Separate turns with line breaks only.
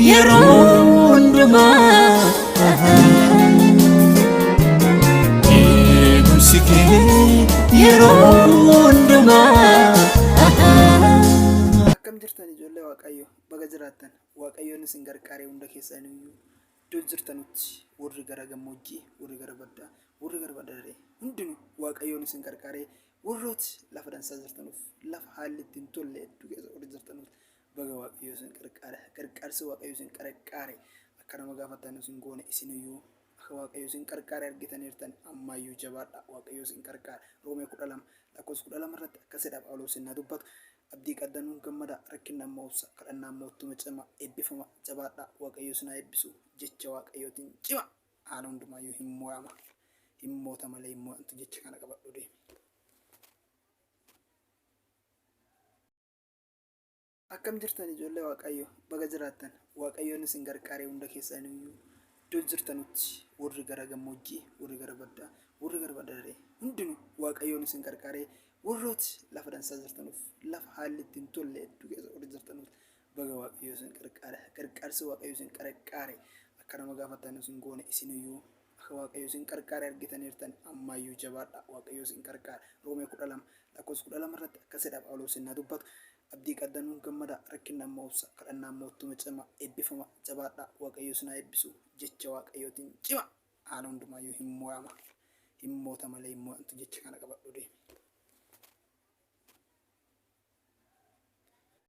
yeronduma musiki yeronduma akkam jirtan ijoollee waaqayyo baga jiraattan waaqayyoon isin gargaaree hunda keessaniyyuu iddoo jirtanutti warri gara gammoojjii warri gara baddaa warri gara baddaa hundinuu waaqayyoon isin gargaaree warrooti lafa dansaa jirtanuuf lafa haalli ittiin tolle hedduu keessa warri jirtanuuf baga waaqayyo isin gargaarsi waaqayyo isin gargaare akka nama gaafattan isin goone isiniyyuu akka waaqayyo isin gargaare argitaniirtan ammayyuu jabaadha waaqayyo isin gargaare Roomee 12 lakkoofsa 12 irratti akkasidha Phaawulos inni dubbatu abdii qaddanuun gammada rakkinaan mo'obsa kadhannaan moottuma cima eebbifama jabaadha waaqayyo isin haa eebbisu jecha waaqayyootiin cima haala hundumaayyuu hin mo'ama hin moota malee hin mo'amtu jecha kana qabadhu deemi. akkam jirtan ijoollee waaqayyo baga jiraattan waaqayyoon isin gargaaree hunda keessaniyyuu iddoo jirtanutti warri gara gammoojjii warri gara baddaa warri gara baddaa hundinuu waaqayyoon isin gargaaree warrooti lafa dansaa jirtanuuf lafa haalli ittiin tolle hedduu keessa warri jirtanuuf baga waaqayyo isin gargaarsi waaqayyo isin gargaare akka nama gaafattan isin goone isiniyyuu akka waaqayyo isin gargaare argitaniirtan ammayyuu jabaadha waaqayyo isin gargaare Roomee 12 lakkoofsa 12 irratti akkasidha Phaawulos inni dubbatu abdii qaddanuun gammada rakkinaan mo'obsa kadhannaan moottuma cima eebbifama jabaadha waaqayyo isin haa eebbisu jecha waaqayyootiin cima haala hundumaayyuu hin mo'ama hin moota malee hin mo'amtu jecha kana qabadhu deemi.